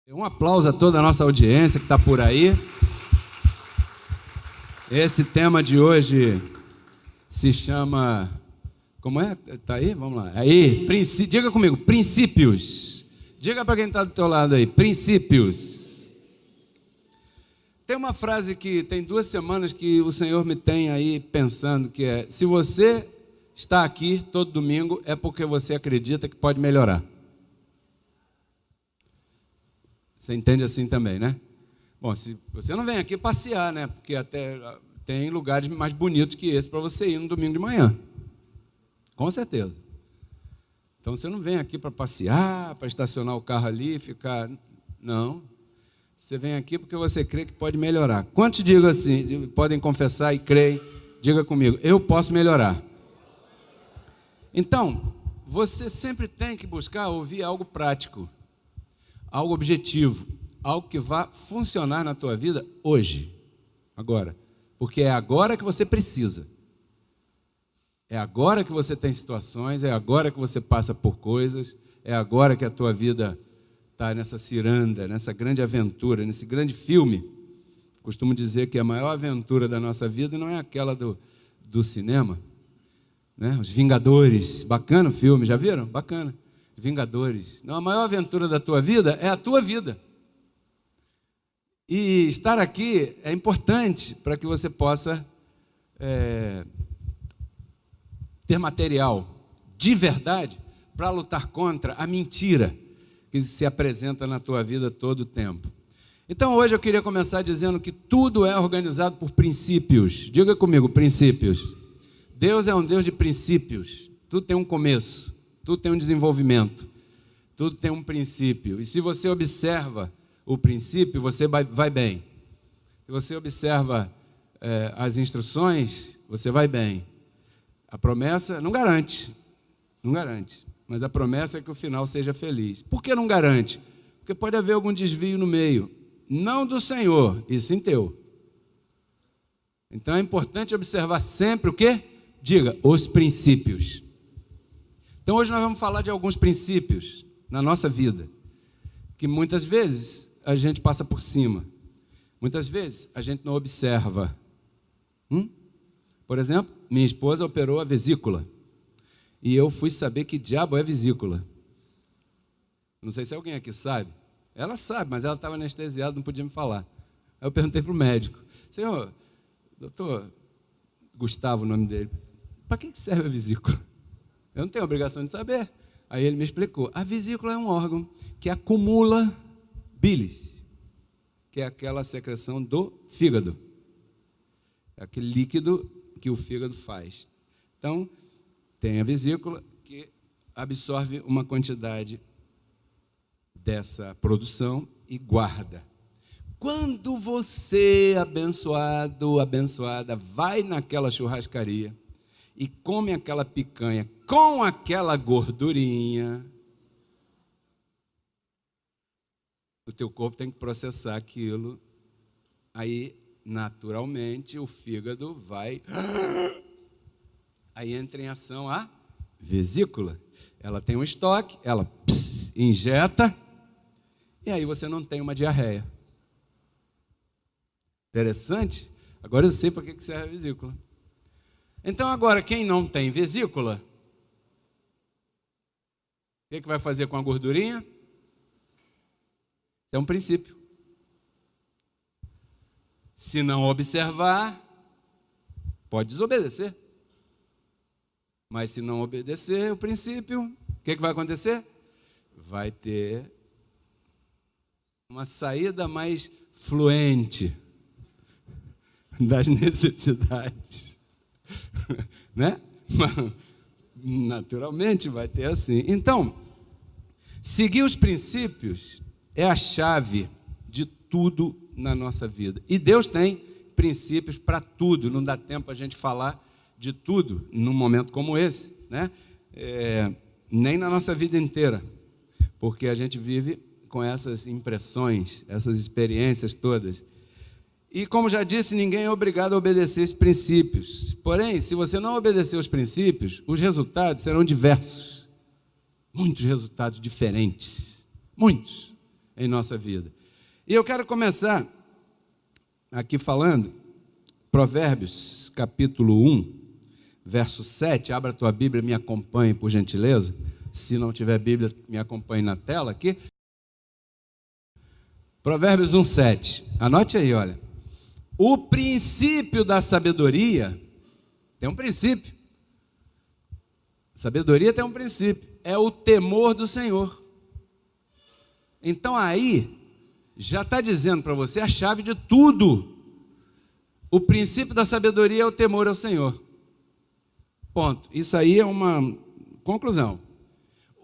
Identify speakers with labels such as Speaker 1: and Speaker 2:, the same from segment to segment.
Speaker 1: Um aplauso a toda a nossa audiência que está por aí. Esse tema de hoje se chama... Como é? Está aí? Vamos lá. Aí, diga comigo, princípios. Diga para quem está do teu lado aí, princípios. Tem uma frase que tem 2 semanas que o Senhor me tem aí pensando, que é: se você está aqui todo domingo, é porque você acredita que pode melhorar. Você entende assim também, né? Bom, se você não vem aqui passear, né? Porque até tem lugares mais bonitos que esse para você ir no domingo de manhã. Com certeza. Então você não vem aqui para passear, para estacionar o carro ali e ficar... Não. Você vem aqui porque você crê que pode melhorar. Quantos digam assim, podem confessar e creem? Diga comigo, eu posso melhorar. Então, você sempre tem que buscar ouvir algo prático. Algo objetivo, algo que vá funcionar na tua vida hoje, agora. Porque é agora que você precisa. É agora que você tem situações, é agora que você passa por coisas, é agora que a tua vida está nessa ciranda, nessa grande aventura, nesse grande filme. Costumo dizer que a maior aventura da nossa vida não é aquela do cinema, né? Os Vingadores, bacana o filme, já viram? Bacana. Vingadores. Não, a maior aventura da tua vida é a tua vida. E estar aqui é importante para que você possa ter material de verdade para lutar contra a mentira que se apresenta na tua vida todo o tempo. Então hoje eu queria começar dizendo que tudo é organizado por princípios. Diga comigo, princípios. Deus é um Deus de princípios. Tudo tem um começo. Tudo tem um desenvolvimento, tudo tem um princípio. E se você observa o princípio, você vai bem. Se você observa as instruções, você vai bem. A promessa não garante, mas a promessa é que o final seja feliz. Por que não garante? Porque pode haver algum desvio no meio, não do Senhor, e sim teu. Então é importante observar sempre o quê? Diga, os princípios. Então hoje nós vamos falar de alguns princípios na nossa vida, que muitas vezes a gente passa por cima, muitas vezes a gente não observa. Por exemplo, minha esposa operou a vesícula, e eu fui saber que diabo é vesícula. Não sei se alguém aqui sabe. Ela sabe, mas ela estava anestesiada, não podia me falar. Aí eu perguntei para o médico: senhor, doutor Gustavo, o nome dele, para que serve a vesícula? Eu não tenho obrigação de saber. Aí ele me explicou. A vesícula é um órgão que acumula bilis, que é aquela secreção do fígado. É aquele líquido que o fígado faz. Então, tem a vesícula que absorve uma quantidade dessa produção e guarda. Quando você, abençoado, abençoada, vai naquela churrascaria e come aquela picanha com aquela gordurinha, o teu corpo tem que processar aquilo. Aí, naturalmente, o fígado vai... Aí entra em ação a vesícula. Ela tem um estoque, ela injeta, e aí você não tem uma diarreia. Interessante? Agora eu sei para que serve a vesícula. Então agora, quem não tem vesícula, o que vai fazer com a gordurinha? É um princípio. Se não observar, pode desobedecer. Mas se não obedecer o princípio, o que vai acontecer? Vai ter uma saída mais fluente das necessidades, né? Naturalmente vai ter assim. Então, seguir os princípios é a chave de tudo na nossa vida. E Deus tem princípios para tudo. Não dá tempo a gente falar de tudo num momento como esse, né? Nem na nossa vida inteira, porque a gente vive com essas impressões, essas experiências todas. E, como já disse, ninguém é obrigado a obedecer esses princípios. Porém, se você não obedecer os princípios, os resultados serão diversos. Muitos resultados diferentes. Muitos em nossa vida. E eu quero começar aqui falando, Provérbios, capítulo 1, verso 7. Abra a tua Bíblia, me acompanhe, por gentileza. Se não tiver Bíblia, me acompanhe na tela aqui. Provérbios 1, 7. Anote aí, olha. O princípio da sabedoria tem um princípio. Sabedoria tem um princípio. É o temor do Senhor. Então aí, já está dizendo para você a chave de tudo. O princípio da sabedoria é o temor ao Senhor. Ponto. Isso aí é uma conclusão.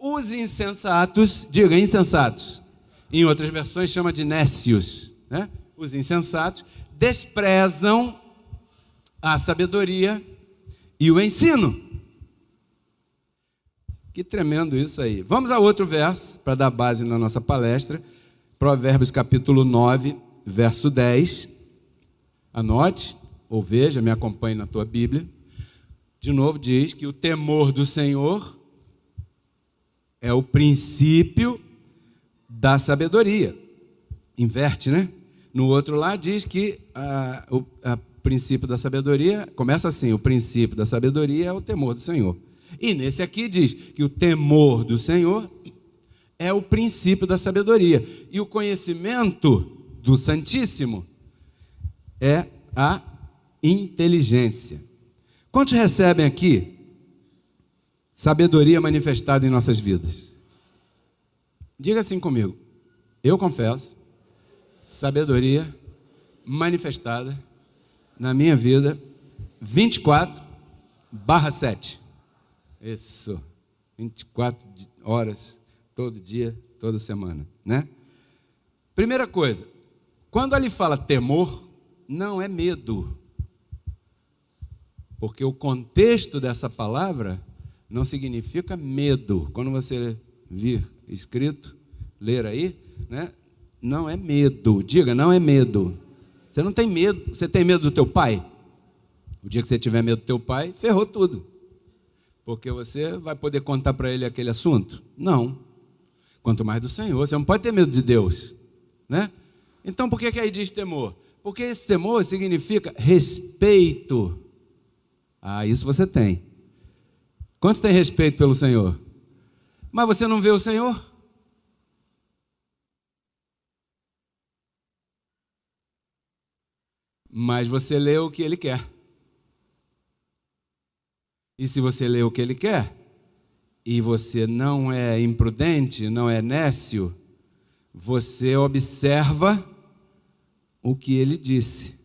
Speaker 1: Os insensatos, diga insensatos, em outras versões chama de nécios, né? Os insensatos desprezam a sabedoria e o ensino. Que tremendo isso aí. Vamos a outro verso, para dar base na nossa palestra. Provérbios capítulo 9, verso 10. Anote, ou veja, me acompanhe na tua Bíblia. De novo diz que o temor do Senhor é o princípio da sabedoria. Inverte, né? No outro lá diz que o princípio da sabedoria, começa assim, o princípio da sabedoria é o temor do Senhor. E nesse aqui diz que o temor do Senhor é o princípio da sabedoria. E o conhecimento do Santíssimo é a inteligência. Quantos recebem aqui sabedoria manifestada em nossas vidas? Diga assim comigo. Eu confesso, sabedoria manifestada na minha vida 24/7. Isso, 24 horas, todo dia, toda semana, né? Primeira coisa, quando ele fala temor, não é medo. Porque o contexto dessa palavra não significa medo. Quando você vir escrito, ler aí, né? Não é medo. Diga, não é medo. Você não tem medo. Você tem medo do teu pai? O dia que você tiver medo do teu pai, ferrou tudo. Porque você vai poder contar para ele aquele assunto? Não. Quanto mais do Senhor. Você não pode ter medo de Deus, né? Então, por que aí diz temor? Porque esse temor significa respeito. Ah, isso você tem. Quantos têm respeito pelo Senhor? Mas você não vê o Senhor? Mas você lê o que Ele quer. E se você lê o que Ele quer, e você não é imprudente, não é nécio, você observa o que Ele disse.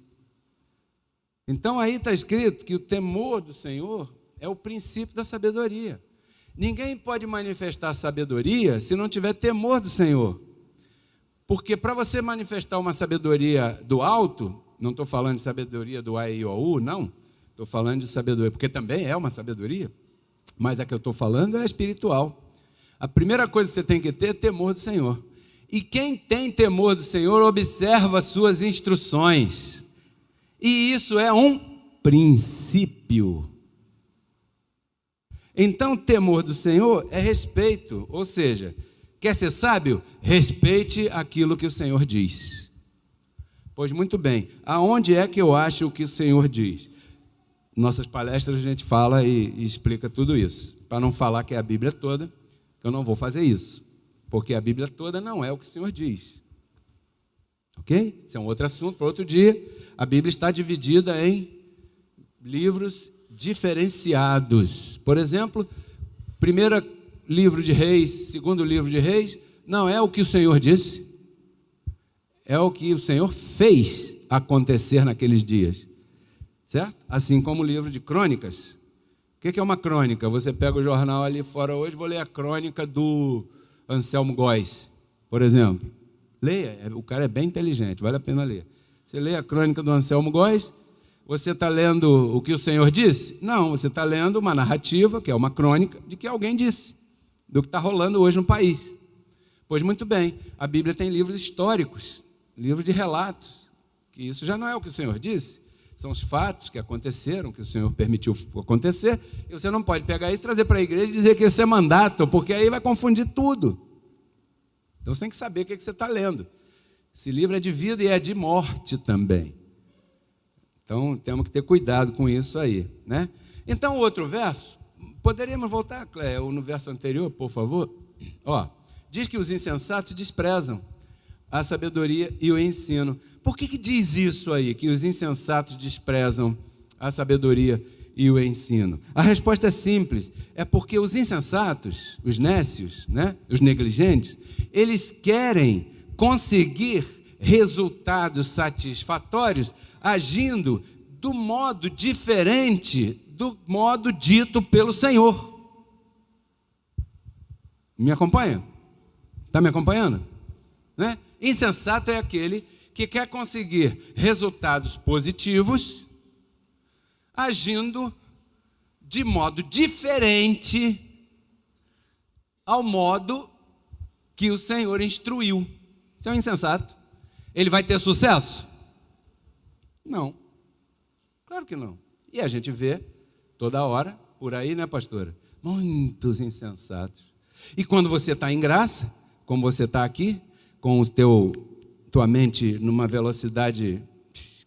Speaker 1: Então aí está escrito que o temor do Senhor é o princípio da sabedoria. Ninguém pode manifestar sabedoria se não tiver temor do Senhor. Porque para você manifestar uma sabedoria do alto, não estou falando de sabedoria do A, I, O, U, não. Estou falando de sabedoria, porque também é uma sabedoria, mas a que eu estou falando é espiritual. A primeira coisa que você tem que ter é temor do Senhor. E quem tem temor do Senhor observa as suas instruções. E isso é um princípio. Então, temor do Senhor é respeito, ou seja, quer ser sábio? Respeite aquilo que o Senhor diz. Pois muito bem, aonde é que eu acho o que o Senhor diz? Nossas palestras a gente fala e explica tudo isso. Para não falar que é a Bíblia toda, eu não vou fazer isso. Porque a Bíblia toda não é o que o Senhor diz. Ok? Esse é um outro assunto para outro dia. A Bíblia está dividida em livros diferenciados. Por exemplo, primeiro livro de Reis, segundo livro de Reis, não é o que o Senhor disse, é o que o Senhor fez acontecer naqueles dias. Certo? Assim como o livro de crônicas. O que é uma crônica? Você pega o jornal ali fora hoje, vou ler a crônica do Anselmo Góes, por exemplo. Leia, o cara é bem inteligente, vale a pena ler. Você lê a crônica do Anselmo Góes, você está lendo o que o Senhor disse? Não, você está lendo uma narrativa, que é uma crônica, de que alguém disse, do que está rolando hoje no país. Pois muito bem, a Bíblia tem livros históricos, livros de relatos, que isso já não é o que o Senhor disse, são os fatos que aconteceram, que o Senhor permitiu acontecer, e você não pode pegar isso, trazer para a igreja e dizer que isso é mandato, porque aí vai confundir tudo. Então você tem que saber o que você está lendo. Esse livro é de vida e é de morte também. Então temos que ter cuidado com isso aí, né? Então o outro verso, poderíamos voltar, Cléia, no verso anterior, por favor? Ó, diz que os insensatos desprezam a sabedoria e o ensino. Por que diz isso aí, que os insensatos desprezam a sabedoria e o ensino? A resposta é simples, é porque os insensatos, os nécios, né, os negligentes, eles querem conseguir resultados satisfatórios agindo do modo diferente do modo dito pelo Senhor. Me acompanha? Está me acompanhando? Né? Insensato é aquele que quer conseguir resultados positivos agindo de modo diferente ao modo que o Senhor instruiu. Isso é um insensato. Ele vai ter sucesso? Não. Claro que não. E a gente vê toda hora, por aí, né, pastora? Muitos insensatos. E quando você está em graça, como você está aqui, com tua mente numa velocidade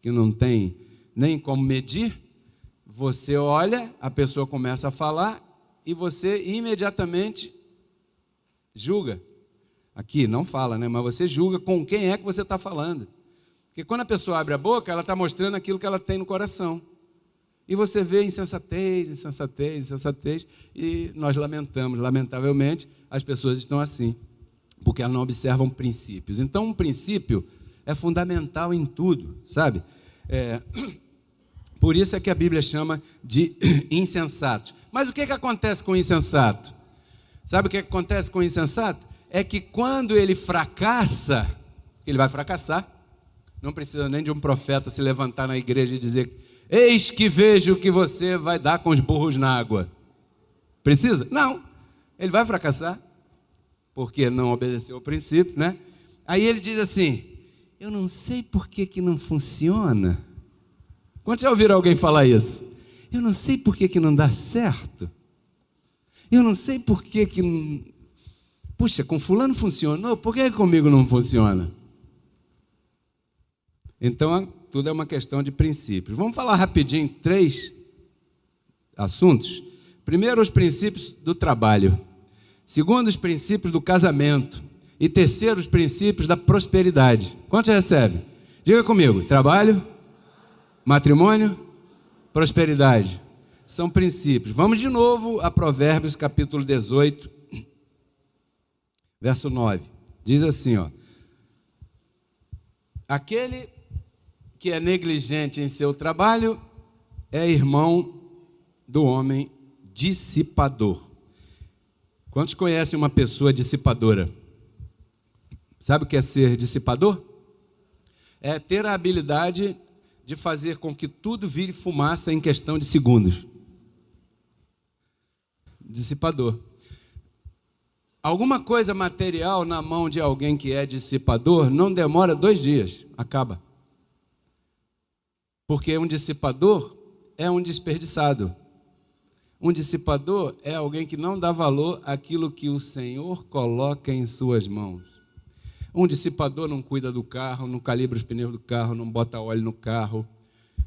Speaker 1: que não tem nem como medir, você olha, a pessoa começa a falar e você imediatamente julga. Aqui não fala, né? Mas você julga com quem é que você está falando. Porque quando a pessoa abre a boca, ela está mostrando aquilo que ela tem no coração. E você vê insensatez, insensatez, insensatez, e nós lamentamos, lamentavelmente, as pessoas estão assim, porque elas não observam princípios. Então, um princípio é fundamental em tudo, sabe? Por isso é que a Bíblia chama de insensatos. Mas o que acontece com o insensato? Sabe o que acontece com o insensato? É que quando ele fracassa, ele vai fracassar, não precisa nem de um profeta se levantar na igreja e dizer: eis que vejo que você vai dar com os burros na água. Precisa? Não. Ele vai fracassar, porque não obedeceu ao princípio, né? Aí ele diz assim: eu não sei por que não funciona. Quantos já ouviram alguém falar isso? Eu não sei por que não dá certo. Eu não sei por que não... Puxa, com fulano funcionou, por que comigo não funciona? Então, tudo é uma questão de princípios. Vamos falar rapidinho 3 assuntos. Primeiro, os princípios do trabalho. Segundo, os princípios do casamento. E terceiro, os princípios da prosperidade. Quantos recebem? Diga comigo: trabalho, matrimônio, prosperidade. São princípios. Vamos de novo a Provérbios capítulo 18, verso 9. Diz assim, ó: aquele que é negligente em seu trabalho é irmão do homem dissipador. Quantos conhecem uma pessoa dissipadora? Sabe o que é ser dissipador? É ter a habilidade de fazer com que tudo vire fumaça em questão de segundos. Dissipador. Alguma coisa material na mão de alguém que é dissipador não demora 2 dias, acaba. Porque um dissipador é um desperdiçado. Um dissipador é alguém que não dá valor àquilo que o Senhor coloca em suas mãos. Um dissipador não cuida do carro, não calibra os pneus do carro, não bota óleo no carro,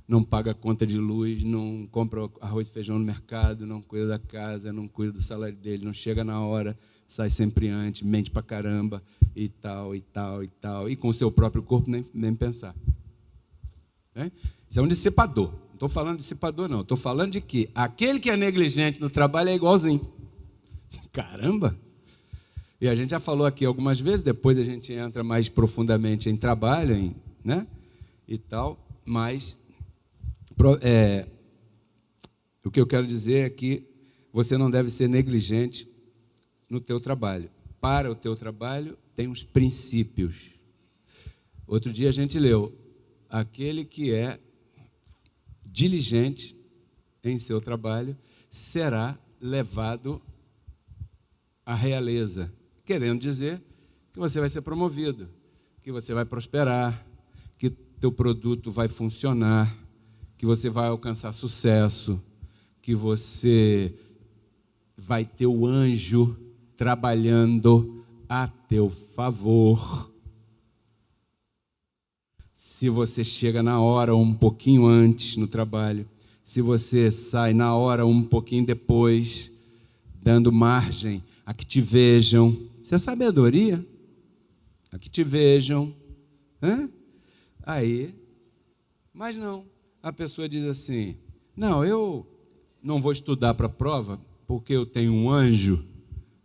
Speaker 1: não paga conta de luz, não compra arroz e feijão no mercado, não cuida da casa, não cuida do salário dele, não chega na hora, sai sempre antes, mente pra caramba, e tal, e tal, e tal. E com o seu próprio corpo nem pensar. Isso é um dissipador. Não estou falando de dissipador, não. Estou falando de que aquele que é negligente no trabalho é igualzinho. Caramba! E a gente já falou aqui algumas vezes, depois a gente entra mais profundamente em trabalho, né? E tal, mas o que eu quero dizer é que você não deve ser negligente no teu trabalho. Para o teu trabalho tem uns princípios. Outro dia a gente leu: aquele que é diligente em seu trabalho será levado à realeza. Querendo dizer que você vai ser promovido, que você vai prosperar, que teu produto vai funcionar, que você vai alcançar sucesso, que você vai ter o anjo trabalhando a teu favor. Se você chega na hora ou um pouquinho antes no trabalho, se você sai na hora ou um pouquinho depois, dando margem a que te vejam, isso é sabedoria, a que te vejam, aí, mas não, a pessoa diz assim, não, eu não vou estudar para a prova, porque eu tenho um anjo,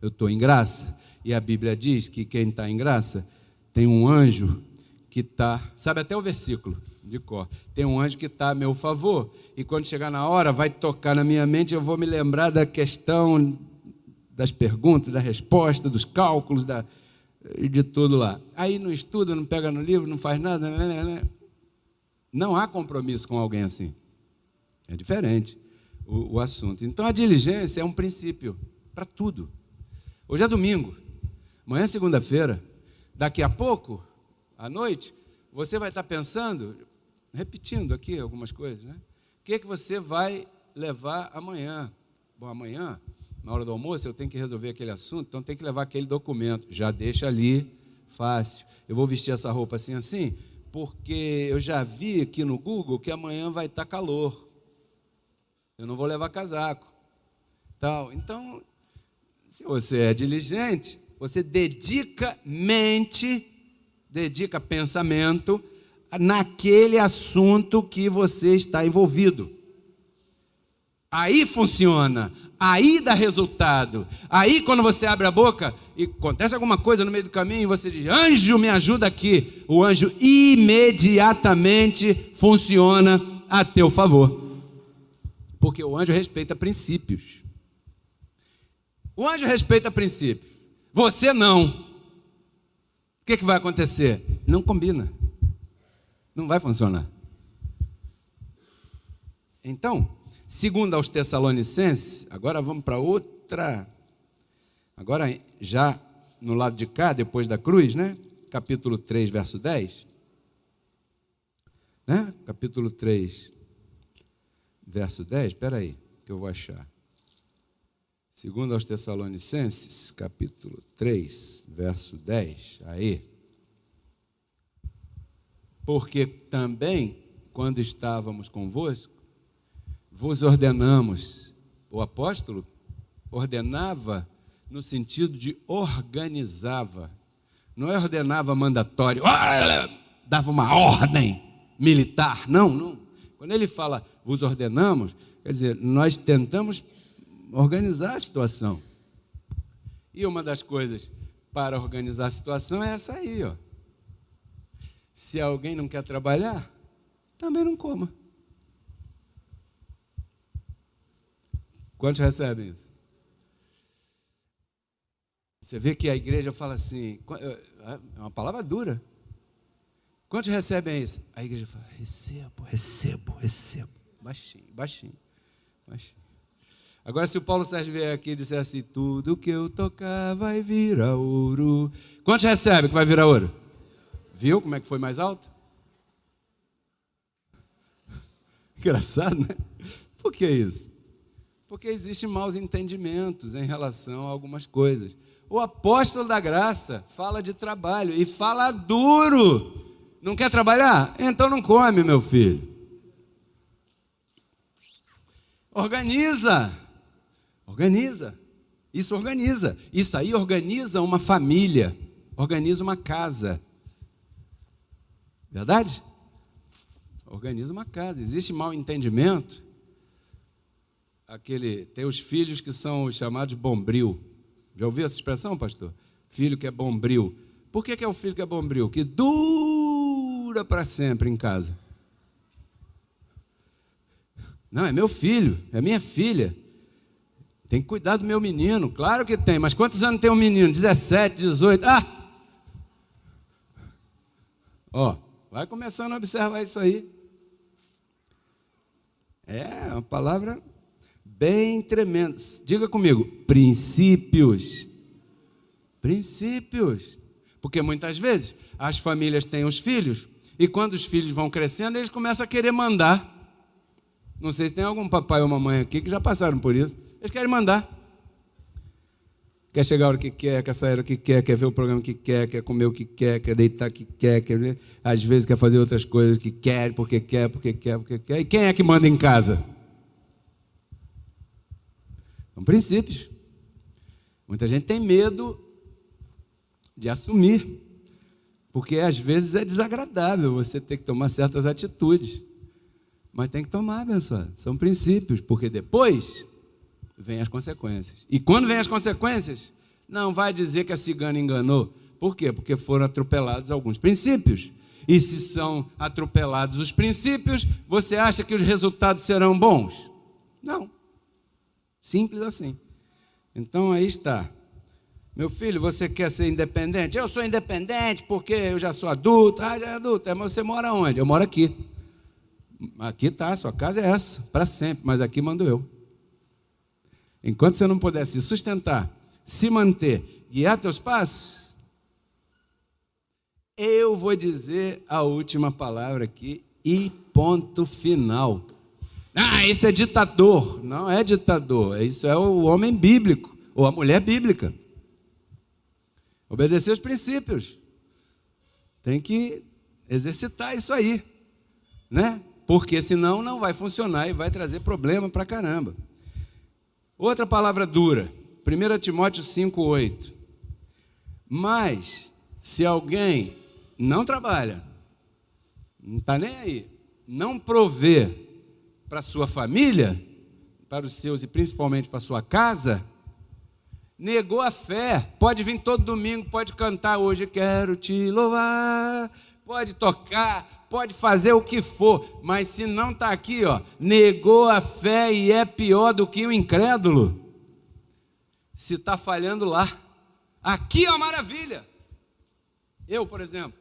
Speaker 1: eu estou em graça, e a Bíblia diz que quem está em graça tem um anjo que está, sabe até o versículo de cor, tem um anjo que está a meu favor, e quando chegar na hora, vai tocar na minha mente, eu vou me lembrar da questão, das perguntas, da resposta, dos cálculos, de tudo lá. Aí não estuda, não pega no livro, não faz nada, não há compromisso com alguém assim, é diferente o assunto. Então a diligência é um princípio para tudo. Hoje é domingo, amanhã é segunda-feira, daqui a pouco, à noite, você vai estar pensando, repetindo aqui algumas coisas, né? O que você vai levar amanhã? Bom, amanhã, na hora do almoço, eu tenho que resolver aquele assunto, então tem que levar aquele documento. Já deixa ali, fácil. Eu vou vestir essa roupa assim, porque eu já vi aqui no Google que amanhã vai estar calor. Eu não vou levar casaco. Então, se você é diligente, você dedica mente, dedica pensamento naquele assunto que você está envolvido. Aí funciona, aí dá resultado. Aí quando você abre a boca e acontece alguma coisa no meio do caminho e você diz, anjo, me ajuda aqui. O anjo imediatamente funciona a teu favor. Porque o anjo respeita princípios. O anjo respeita princípios. Você não. O que vai acontecer? Não combina. Não vai funcionar. Então, segundo aos Tessalonicenses, agora vamos para outra. Agora já no lado de cá, depois da cruz, né? Capítulo 3, verso 10. Né? Capítulo 3. Verso 10, espera aí, que eu vou achar. Segundo aos Tessalonicenses, capítulo 3, verso 10, aí. Porque também, quando estávamos convosco, vos ordenamos, o apóstolo ordenava no sentido de organizava, não é ordenava mandatório, dava uma ordem militar, não. Quando ele fala, vos ordenamos, quer dizer, nós tentamos organizar a situação. E uma das coisas para organizar a situação é essa aí, ó. Se alguém não quer trabalhar, também não coma. Quantos recebem isso? Você vê que a igreja fala assim, é uma palavra dura. Quantos recebem isso? A igreja fala, recebo. Baixinho. Agora, se o Paulo Sérgio vier aqui e disser assim, tudo que eu tocar vai virar ouro. Quantos recebem que vai virar ouro? Viu como é que foi mais alto? Engraçado, né? Por que isso? Porque existem maus entendimentos em relação a algumas coisas. O apóstolo da graça fala de trabalho e fala duro. Não quer trabalhar? Então não come, meu filho. Organiza. Isso organiza. Isso aí organiza uma família. Organiza uma casa. Verdade? Organiza uma casa. Existe mau entendimento. Tem os filhos que são os chamados bombril. Já ouviu essa expressão, pastor? Filho que é bombril. Por que é o filho que é bombril? Que dura para sempre em casa. Não, é meu filho, é minha filha. Tem que cuidar do meu menino. Claro que tem, mas quantos anos tem um menino? 17, 18. Vai começando a observar isso aí. É uma palavra bem tremenda. Diga comigo, princípios. Porque muitas vezes as famílias têm os filhos e quando os filhos vão crescendo, eles começam a querer mandar. Não sei se tem algum papai ou mamãe aqui que já passaram por isso. Eles querem mandar. Quer chegar a hora que quer sair a hora que quer ver o programa que quer comer o que quer deitar o que quer às vezes quer fazer outras coisas que quer, porque quer. E quem é que manda em casa? São princípios. Muita gente tem medo de assumir, porque às vezes é desagradável você ter que tomar certas atitudes. Mas tem que tomar, abençoado. São princípios, porque depois vêm as consequências. E quando vêm as consequências, não vai dizer que a cigana enganou. Por quê? Porque foram atropelados alguns princípios. E se são atropelados os princípios, você acha que os resultados serão bons? Não. Simples assim. Então aí está. Meu filho, você quer ser independente? Eu sou independente porque eu já sou adulto. Já é adulto. Mas você mora onde? Eu moro aqui. Aqui está, sua casa é essa, para sempre, mas aqui mando eu. Enquanto você não puder se sustentar, se manter, guiar teus passos, eu vou dizer a última palavra aqui e ponto final. Esse é ditador. Não é ditador, isso é o homem bíblico, ou a mulher bíblica. Obedecer os princípios. Tem que exercitar isso aí, né? Porque senão não vai funcionar e vai trazer problema para caramba. Outra palavra dura, 1 Timóteo 5,8. Mas, se alguém não trabalha, não está nem aí, não provê para a sua família, para os seus e principalmente para a sua casa, negou a fé. Pode vir todo domingo, pode cantar hoje, quero te louvar, pode tocar, pode fazer o que for, mas se não está aqui, negou a fé e é pior do que o incrédulo. Se está falhando lá, aqui é uma maravilha. Eu, por exemplo,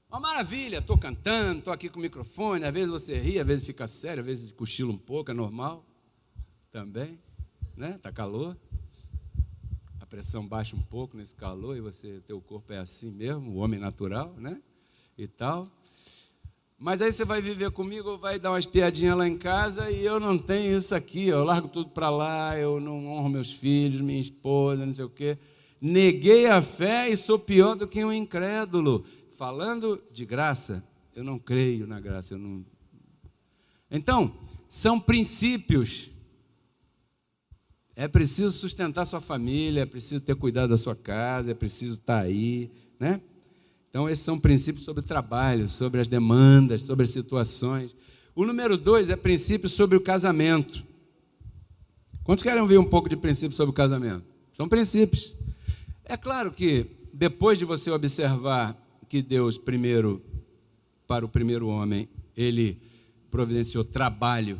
Speaker 1: uma maravilha, estou cantando, estou aqui com o microfone, às vezes você ri, às vezes fica sério, às vezes cochila um pouco, é normal, também, né? Está calor, a pressão baixa um pouco nesse calor e teu corpo é assim mesmo, o homem natural, né? E tal. Mas aí você vai viver comigo ou vai dar umas piadinhas lá em casa e eu não tenho isso aqui, eu largo tudo para lá, eu não honro meus filhos, minha esposa, não sei o quê. Neguei a fé e sou pior do que um incrédulo. Falando de graça, eu não creio na graça. Eu não... Então, são princípios. É preciso sustentar sua família, é preciso ter cuidado da sua casa, é preciso estar aí, né? Então, esses são princípios sobre o trabalho, sobre as demandas, sobre as situações. O número 2 é princípio sobre o casamento. Quantos querem ouvir um pouco de princípio sobre o casamento? São princípios. É claro que, depois de você observar que Deus, primeiro, para o primeiro homem, Ele providenciou trabalho.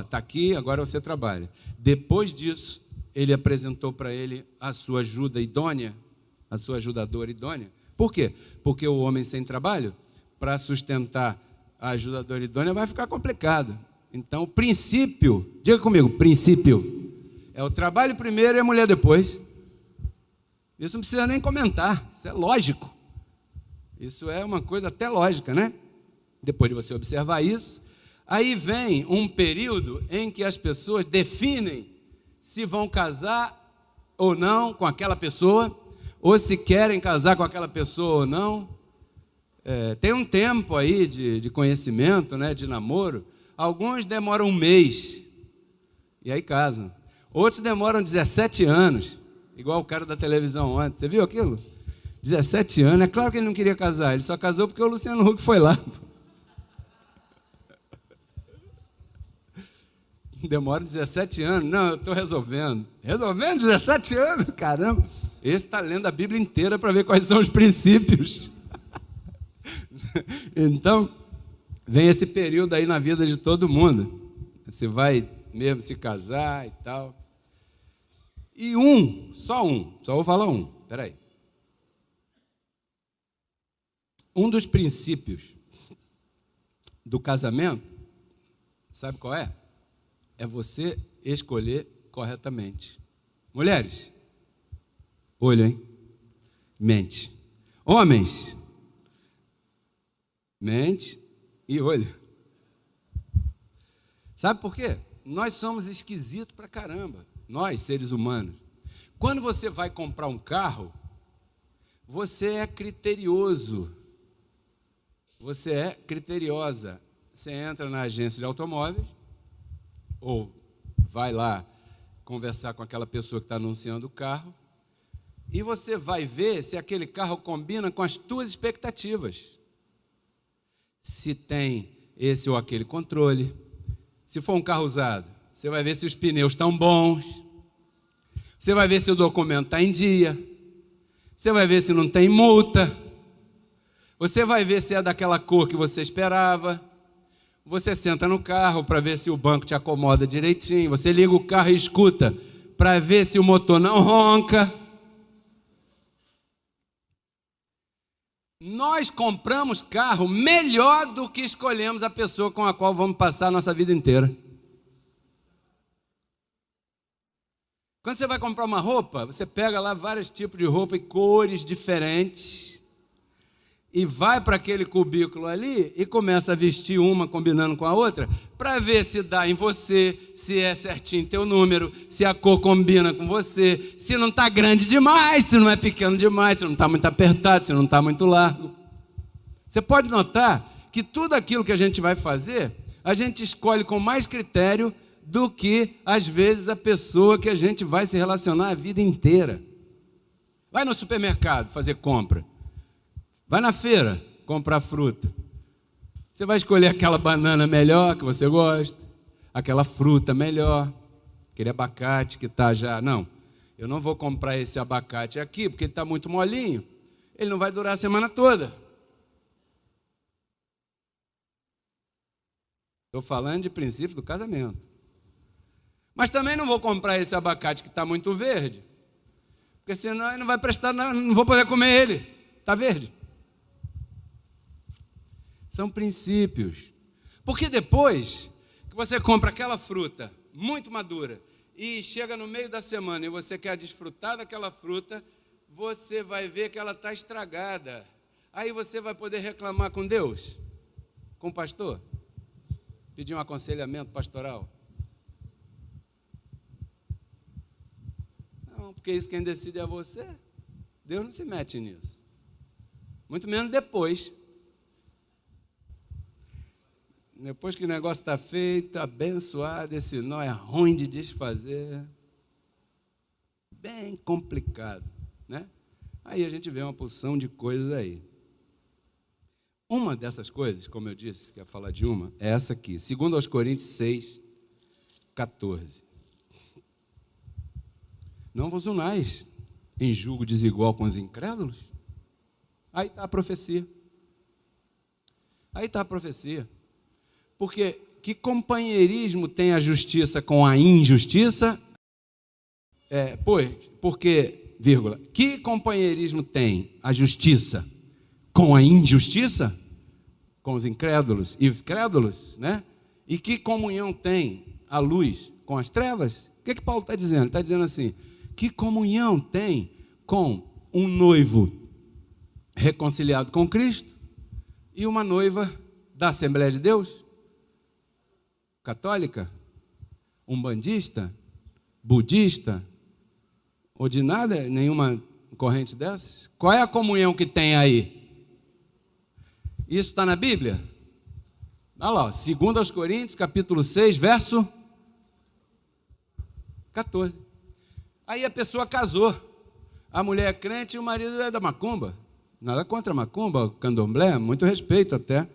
Speaker 1: Está aqui, agora você trabalha. Depois disso, Ele apresentou para ele a sua ajuda idônea, a sua ajudadora idônea. Por quê? Porque o homem sem trabalho, para sustentar a ajudadora idônea, vai ficar complicado. Então, o princípio, diga comigo, princípio, é o trabalho primeiro e a mulher depois. Isso não precisa nem comentar, isso é lógico. Isso é uma coisa até lógica, né? Depois de você observar isso, aí vem um período em que as pessoas definem se vão casar ou não com aquela pessoa, ou se querem casar com aquela pessoa ou não. Tem um tempo aí de conhecimento, né, de namoro. Alguns demoram um mês, e aí casam. Outros demoram 17 anos, igual o cara da televisão ontem. Você viu aquilo? 17 anos, é claro que ele não queria casar, ele só casou porque o Luciano Huck foi lá. Demora 17 anos, não, eu estou resolvendo. Resolvendo 17 anos? Caramba, esse está lendo a Bíblia inteira para ver quais são os princípios. Então, vem esse período aí na vida de todo mundo. Você vai mesmo se casar e tal. E só vou falar espera aí. Um dos princípios do casamento, sabe qual é? É você escolher corretamente. Mulheres, olho, hein? Mente. Homens, mente e olho. Sabe por quê? Nós somos esquisitos pra caramba, nós, seres humanos. Quando você vai comprar um carro, você é criterioso, você é criteriosa. Você entra na agência de automóveis, ou vai lá conversar com aquela pessoa que está anunciando o carro, e você vai ver se aquele carro combina com as tuas expectativas. Se tem esse ou aquele controle. Se for um carro usado, você vai ver se os pneus estão bons. Você vai ver se o documento está em dia. Você vai ver se não tem multa. Você vai ver se é daquela cor que você esperava. Você senta no carro para ver se o banco te acomoda direitinho. Você liga o carro e escuta para ver se o motor não ronca. Nós compramos carro melhor do que escolhemos a pessoa com a qual vamos passar a nossa vida inteira. Quando você vai comprar uma roupa, você pega lá vários tipos de roupa e cores diferentes e vai para aquele cubículo ali e começa a vestir uma combinando com a outra para ver se dá em você, se é certinho teu número, se a cor combina com você, se não está grande demais, se não é pequeno demais, se não está muito apertado, se não está muito largo. Você pode notar que tudo aquilo que a gente vai fazer, a gente escolhe com mais critério do que, às vezes, a pessoa que a gente vai se relacionar a vida inteira. Vai no supermercado fazer compra. Vai na feira comprar fruta. Você vai escolher aquela banana melhor que você gosta, aquela fruta melhor, aquele abacate que está já... Não, eu não vou comprar esse abacate aqui porque ele está muito molinho. Ele não vai durar a semana toda. Estou falando de princípio do casamento. Mas também não vou comprar esse abacate que está muito verde, porque senão ele não vai prestar nada, não vou poder comer ele. Está verde. São princípios. Porque depois que você compra aquela fruta muito madura e chega no meio da semana e você quer desfrutar daquela fruta, você vai ver que ela está estragada. Aí você vai poder reclamar com Deus, com o pastor, pedir um aconselhamento pastoral. Não, porque isso quem decide é você. Deus não se mete nisso. Muito menos depois. Depois que o negócio está feito, abençoado, esse nó é ruim de desfazer. Bem complicado, né? Aí a gente vê uma porção de coisas aí. Uma dessas coisas, como eu disse, que ia falar de uma, é essa aqui. 2 Coríntios 6, 14. Não vos unais em julgo desigual com os incrédulos? Aí está a profecia. Aí está a profecia. Porque que companheirismo tem a justiça com a injustiça? Porque, vírgula, que companheirismo tem a justiça com a injustiça? Com os incrédulos e os crédulos, né? E que comunhão tem a luz com as trevas? O que Paulo está dizendo? Ele está dizendo assim, que comunhão tem com um noivo reconciliado com Cristo e uma noiva da Assembleia de Deus? Católica, umbandista, budista, ou de nada, nenhuma corrente dessas? Qual é a comunhão que tem aí? Isso está na Bíblia? Olha lá, 2 Coríntios, capítulo 6, verso 14. Aí a pessoa casou, a mulher é crente e o marido é da macumba. Nada contra a macumba, candomblé, muito respeito até.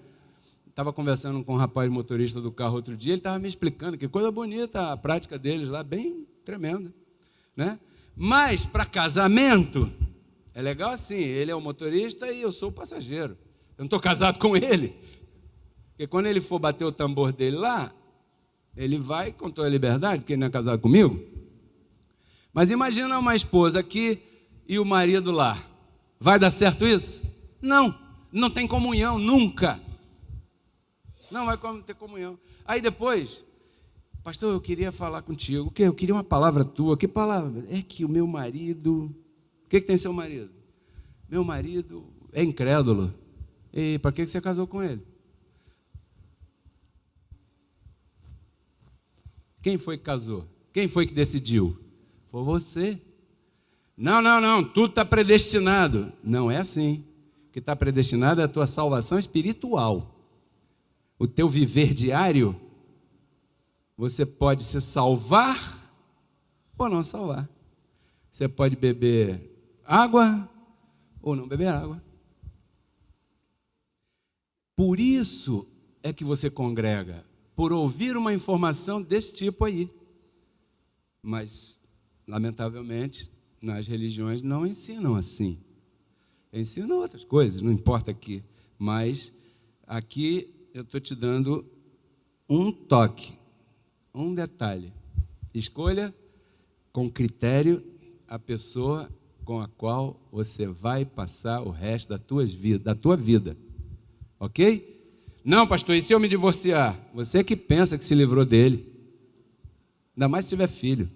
Speaker 1: Estava conversando com um rapaz motorista do carro outro dia, ele estava me explicando que coisa bonita a prática deles lá, bem tremenda, né? Mas para casamento, é legal assim, ele é o motorista e eu sou o passageiro. Eu não estou casado com ele, porque quando ele for bater o tambor dele lá, ele vai com toda a liberdade, porque ele não é casado comigo. Mas imagina uma esposa aqui e o marido lá. Vai dar certo isso? Não, não tem comunhão, nunca. Não vai ter comunhão. Aí depois, pastor, eu queria falar contigo. O quê? Eu queria uma palavra tua. Que palavra? É que o meu marido... O que tem seu marido? Meu marido, é incrédulo. E para que você casou com ele? Quem foi que casou? Quem foi que decidiu? Foi você. Não, tudo está predestinado. Não é assim. O que está predestinado é a tua salvação espiritual. O teu viver diário, você pode se salvar ou não salvar. Você pode beber água ou não beber água. Por isso é que você congrega, por ouvir uma informação desse tipo aí. Mas, lamentavelmente, nas religiões não ensinam assim. Ensinam outras coisas, não importa aqui. Mas aqui eu estou te dando um toque, um detalhe. Escolha com critério a pessoa com a qual você vai passar o resto da tua vida. Ok? Não, pastor, e se eu me divorciar? Você que pensa que se livrou dele. Ainda mais se tiver filho.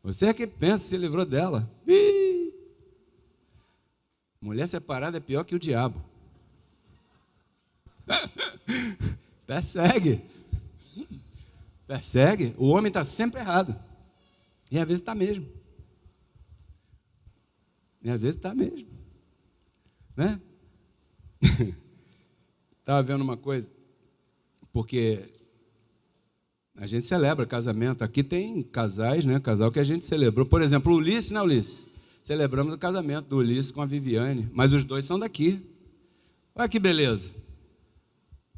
Speaker 1: Você que pensa que se livrou dela. Ih! Mulher separada é pior que o diabo. Persegue. Persegue. O homem está sempre errado. E às vezes está mesmo. Né? Estava vendo uma coisa, porque a gente celebra casamento. Aqui tem casais, né? Casal que a gente celebrou. Por exemplo, o Ulisses, né, Ulisses? Celebramos o casamento do Ulisses com a Viviane, mas os dois são daqui. Olha que beleza.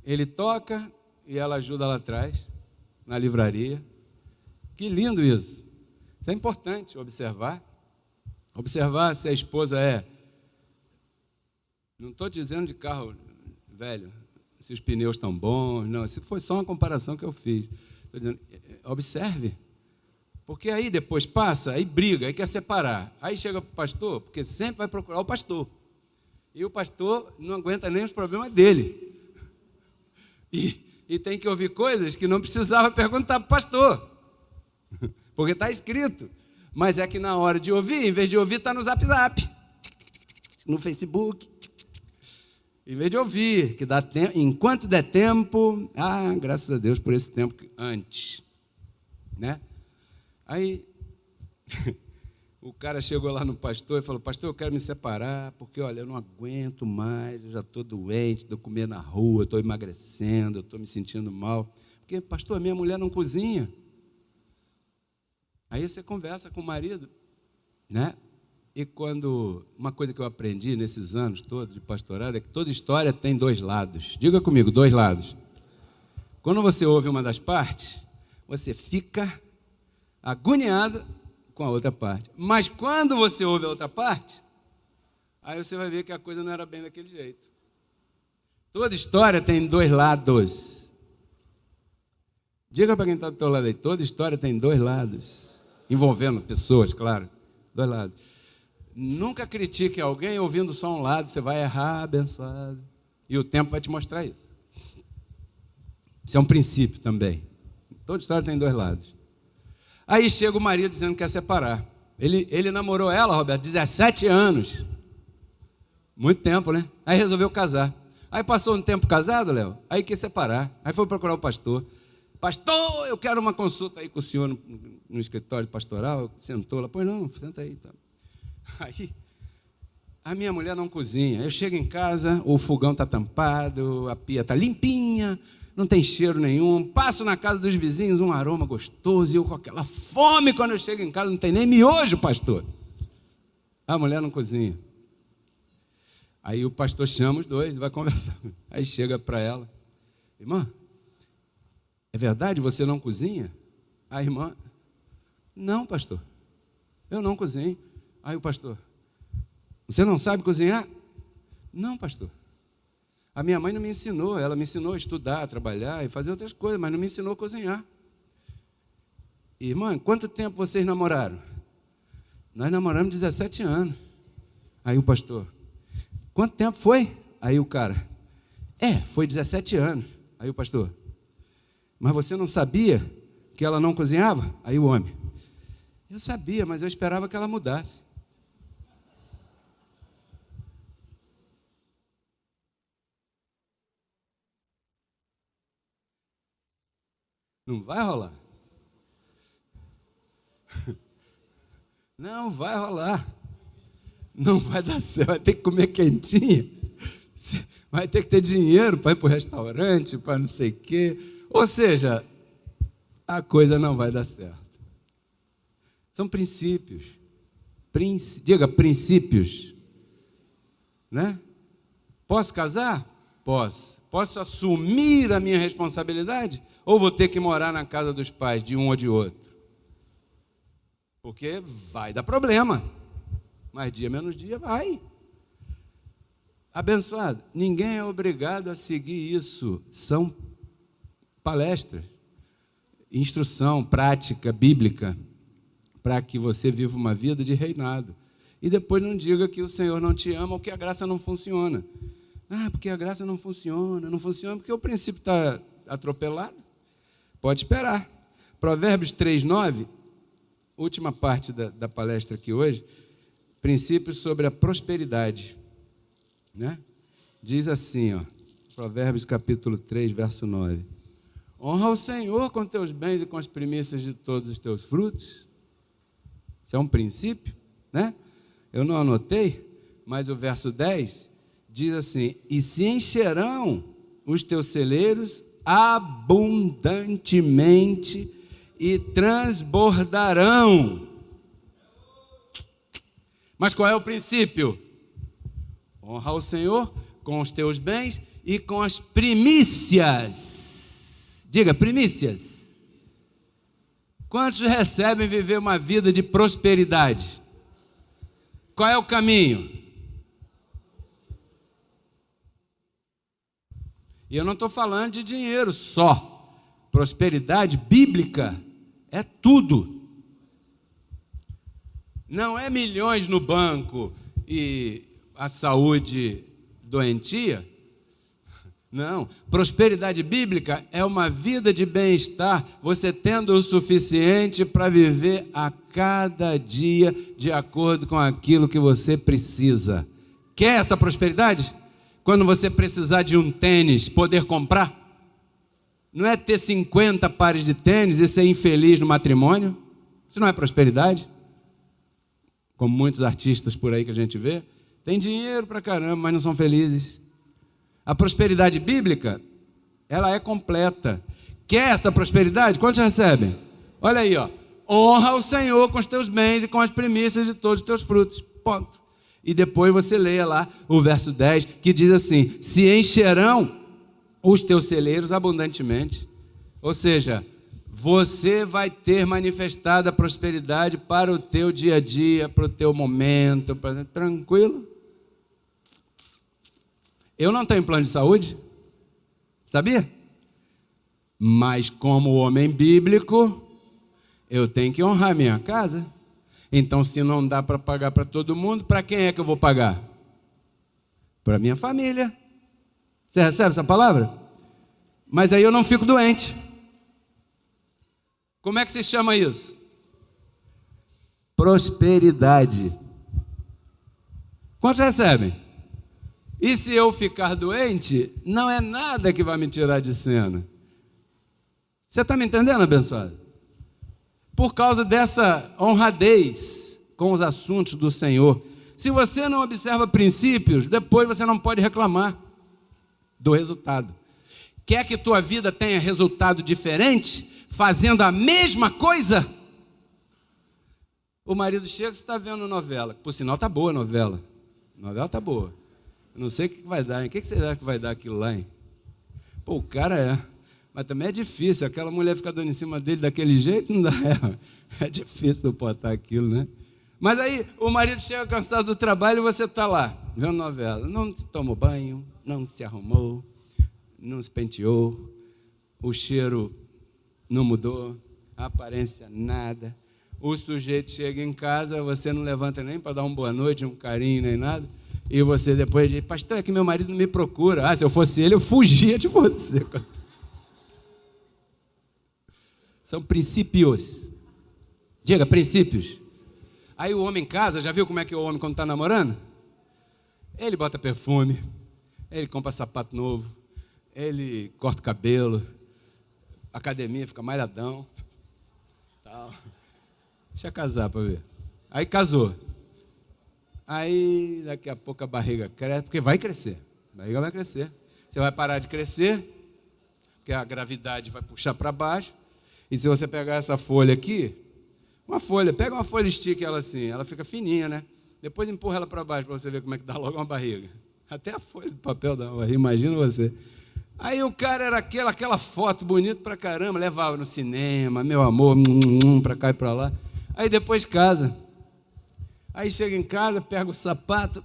Speaker 1: Ele toca e ela ajuda lá atrás, na livraria. Que lindo isso. Isso é importante observar. Observar se a esposa é... Não estou dizendo de carro velho, se os pneus estão bons, não. Isso foi só uma comparação que eu fiz. Estou dizendo, observe. Porque aí depois passa, aí briga, aí quer separar. Aí chega para o pastor, porque sempre vai procurar o pastor. E o pastor não aguenta nem os problemas dele. E tem que ouvir coisas que não precisava perguntar para o pastor. Porque está escrito. Mas é que na hora de ouvir, em vez de ouvir, está no Zap Zap. No Facebook. Em vez de ouvir, que dá tempo, enquanto der tempo, graças a Deus por esse tempo antes, né? Aí, o cara chegou lá no pastor e falou, pastor, eu quero me separar, porque, olha, eu não aguento mais, eu já estou doente, estou comendo na rua, estou emagrecendo, estou me sentindo mal, porque, pastor, a minha mulher não cozinha. Aí você conversa com o marido, né? E quando, uma coisa que eu aprendi nesses anos todos de pastorado é que toda história tem dois lados. Diga comigo, dois lados. Quando você ouve uma das partes, você fica agoniado com a outra parte. Mas quando você ouve a outra parte, aí você vai ver que a coisa não era bem daquele jeito. Toda história tem dois lados. Diga para quem está do teu lado aí, toda história tem dois lados. Envolvendo pessoas, claro, dois lados. Nunca critique alguém ouvindo só um lado, você vai errar, abençoado. E o tempo vai te mostrar isso. Isso é um princípio também. Toda história tem dois lados. Aí chega o marido dizendo que quer separar. Ele namorou ela, Roberto, 17 anos. Muito tempo, né? Aí resolveu casar. Aí passou um tempo casado, Léo, aí quis separar. Aí foi procurar o pastor. Pastor, eu quero uma consulta aí com o senhor no escritório pastoral. Sentou lá, pois não, senta aí. Tá. Aí, a minha mulher não cozinha. Eu chego em casa, o fogão está tampado, a pia está limpinha, não tem cheiro nenhum. Passo na casa dos vizinhos, um aroma gostoso, e eu com aquela fome quando eu chego em casa, não tem nem miojo, pastor. A mulher não cozinha. Aí o pastor chama os dois, vai conversar. Aí chega para ela, irmã, é verdade, você não cozinha? A irmã, não, pastor, eu não cozinho. Aí o pastor, você não sabe cozinhar? Não, pastor. A minha mãe não me ensinou, ela me ensinou a estudar, a trabalhar e fazer outras coisas, mas não me ensinou a cozinhar. Irmã, quanto tempo vocês namoraram? Nós namoramos 17 anos. Aí o pastor, quanto tempo foi? Aí o cara, foi 17 anos. Aí o pastor, mas você não sabia que ela não cozinhava? Aí o homem, eu sabia, mas eu esperava que ela mudasse. Não vai rolar. Não vai rolar. Não vai dar certo. Vai ter que comer quentinha. Vai ter que ter dinheiro para ir para o restaurante, para não sei o quê. Ou seja, a coisa não vai dar certo. São princípios. Diga, princípios. Né? Posso casar? Posso. Posso assumir a minha responsabilidade? Ou vou ter que morar na casa dos pais, de um ou de outro? Porque vai dar problema. Mais dia menos dia, vai. Abençoado, ninguém é obrigado a seguir isso. São palestras, instrução, prática bíblica, para que você viva uma vida de reinado. E depois não diga que o Senhor não te ama ou que a graça não funciona. Ah, porque a graça não funciona porque o princípio está atropelado. Pode esperar. Provérbios 3:9, última parte da palestra aqui hoje, princípios sobre a prosperidade. Né? Diz assim, ó, Provérbios capítulo 3, verso 9. Honra o Senhor com teus bens e com as primícias de todos os teus frutos. Isso é um princípio, né? Eu não anotei, mas o verso 10 diz assim: e se encherão os teus celeiros abundantemente e transbordarão. Mas qual é o princípio? Honra o Senhor com os teus bens e com as primícias. Diga, primícias. Quantos recebem viver uma vida de prosperidade? Qual é o caminho? E eu não estou falando de dinheiro só. Prosperidade bíblica é tudo. Não é milhões no banco e a saúde doentia. Não, prosperidade bíblica é uma vida de bem-estar, você tendo o suficiente para viver a cada dia de acordo com aquilo que você precisa. Quer essa prosperidade? Quando você precisar de um tênis, poder comprar? Não é ter 50 pares de tênis e ser infeliz no matrimônio? Isso não é prosperidade? Como muitos artistas por aí que a gente vê. Tem dinheiro pra caramba, mas não são felizes. A prosperidade bíblica, ela é completa. Quer essa prosperidade? Quantos recebem? Olha aí, ó. Honra o Senhor com os teus bens e com as primícias de todos os teus frutos. Ponto. E depois você leia lá o verso 10, que diz assim: se encherão os teus celeiros abundantemente. Ou seja, você vai ter manifestada a prosperidade para o teu dia a dia, para o teu momento, tranquilo. Eu não tenho plano de saúde, sabia? Mas como homem bíblico, eu tenho que honrar minha casa. Então, se não dá para pagar para todo mundo, para quem é que eu vou pagar? Para minha família. Você recebe essa palavra? Mas aí eu não fico doente. Como é que se chama isso? Prosperidade. Quantos recebem? E se eu ficar doente, não é nada que vai me tirar de cena. Você está me entendendo, abençoado? Por causa dessa honradez com os assuntos do Senhor. Se você não observa princípios, depois você não pode reclamar do resultado. Quer que tua vida tenha resultado diferente, fazendo a mesma coisa? O marido chega e está vendo novela. Por sinal, está boa a novela. A novela está boa. Eu não sei o que vai dar, hein? O que você acha que vai dar aquilo lá, hein? Pô, o cara é. Mas também é difícil. Aquela mulher ficar dando em cima dele daquele jeito, não dá. É difícil suportar aquilo, né? Mas aí o marido chega cansado do trabalho e você está lá, vendo novela. Não tomou banho, não se arrumou, não se penteou, o cheiro não mudou, a aparência nada. O sujeito chega em casa, você não levanta nem para dar uma boa noite, um carinho, nem nada. E você depois diz: pastor, é que meu marido não me procura. Ah, se eu fosse ele, eu fugia de você. São princípios. Diga, princípios. Aí o homem em casa, já viu como é que é o homem quando está namorando? Ele bota perfume, ele compra sapato novo, ele corta o cabelo, academia, fica malhadão. Tal. Deixa casar para ver. Aí casou. Aí daqui a pouco a barriga cresce, porque vai crescer. A barriga vai crescer. Você vai parar de crescer, porque a gravidade vai puxar para baixo. E se você pegar essa folha aqui, pega uma folha e estica ela assim, ela fica fininha, né? Depois empurra ela para baixo para você ver como é que dá logo uma barriga. Até a folha do papel dá uma barriga, imagina você. Aí o cara era aquela foto bonita pra caramba, levava no cinema, meu amor, pra cá e pra lá. Aí depois casa. Aí chega em casa, pega o sapato.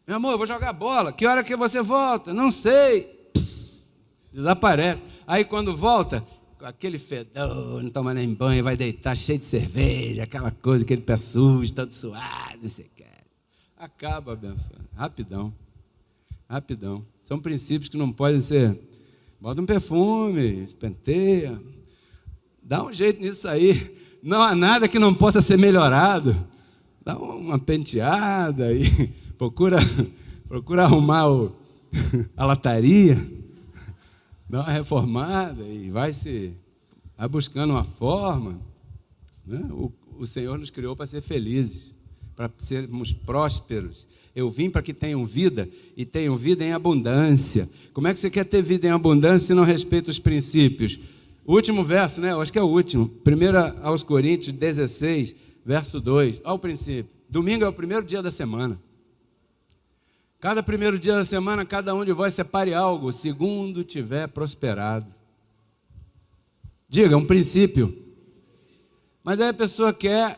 Speaker 1: Meu amor, eu vou jogar bola. Que hora que você volta? Não sei. Pss, desaparece. Aí quando volta, com aquele fedor, não toma nem banho, vai deitar cheio de cerveja, aquela coisa, aquele pé sujo, todo suado, não sei o que. Acaba, abençoado. Rapidão. Rapidão. São princípios que não podem ser... Bota um perfume, penteia. Dá um jeito nisso aí. Não há nada que não possa ser melhorado. Dá uma penteada e procura arrumar a lataria. Dá uma reformada e vai buscando uma forma. Né? O Senhor nos criou para ser felizes, para sermos prósperos. Eu vim para que tenham vida e tenham vida em abundância. Como é que você quer ter vida em abundância se não respeita os princípios? O último verso, né? Eu acho que é o último. 1 aos Coríntios 16, verso 2. Olha o princípio. Domingo é o primeiro dia da semana. Cada primeiro dia da semana, cada um de vós separe algo, segundo tiver prosperado. Diga, é um princípio. Mas aí a pessoa quer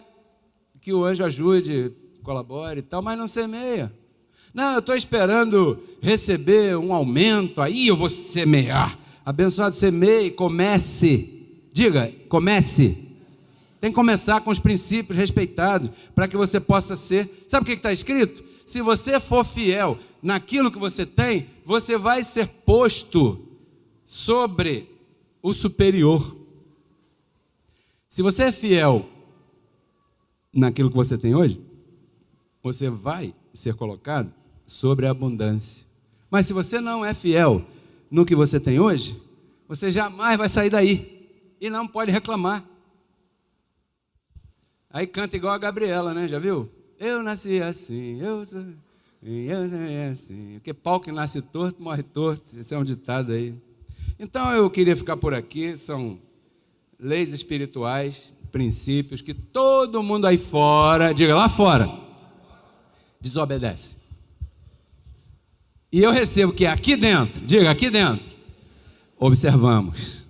Speaker 1: que o anjo ajude, colabore e tal, mas não semeia. Não, eu estou esperando receber um aumento, aí eu vou semear. Abençoado, semeie, comece. Diga, comece. Tem que começar com os princípios respeitados, para que você possa ser... Sabe o que está escrito? Se você for fiel naquilo que você tem, você vai ser posto sobre o superior. Se você é fiel naquilo que você tem hoje, você vai ser colocado sobre a abundância. Mas se você não é fiel no que você tem hoje, você jamais vai sair daí e não pode reclamar. Aí canta igual a Gabriela, né? Já viu? Eu nasci assim, eu sou assim. Porque pau que nasce torto, morre torto. Esse é um ditado aí. Então eu queria ficar por aqui. São leis espirituais, princípios que todo mundo aí fora, diga lá fora, desobedece. E eu recebo que aqui dentro, diga aqui dentro, observamos.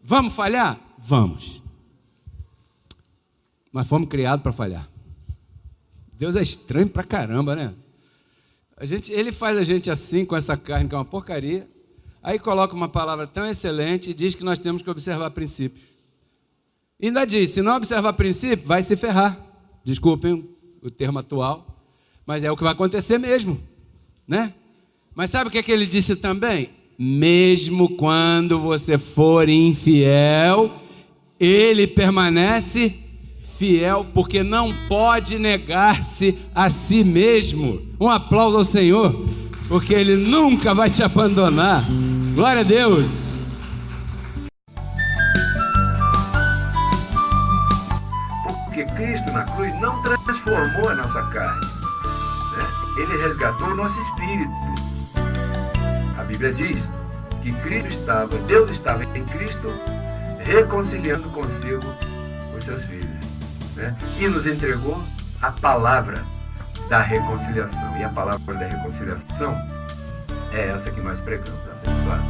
Speaker 1: Vamos falhar? Vamos. Nós fomos criados para falhar. Deus é estranho pra caramba, né? Ele faz a gente assim, com essa carne que é uma porcaria, aí coloca uma palavra tão excelente e diz que nós temos que observar princípios. E ainda diz, se não observar princípio, vai se ferrar. Desculpem o termo atual, mas é o que vai acontecer mesmo, né? Mas sabe o que ele disse também? Mesmo quando você for infiel, ele permanece fiel, porque não pode negar-se a si mesmo. Um aplauso ao Senhor, porque Ele nunca vai te abandonar. Glória a Deus.
Speaker 2: Porque Cristo na cruz não transformou a nossa carne, né? Ele resgatou o nosso espírito. A Bíblia diz que Deus estava em Cristo reconciliando consigo os seus filhos, né? E nos entregou a palavra da reconciliação. E a palavra da reconciliação é essa que nós pregamos, abençoado.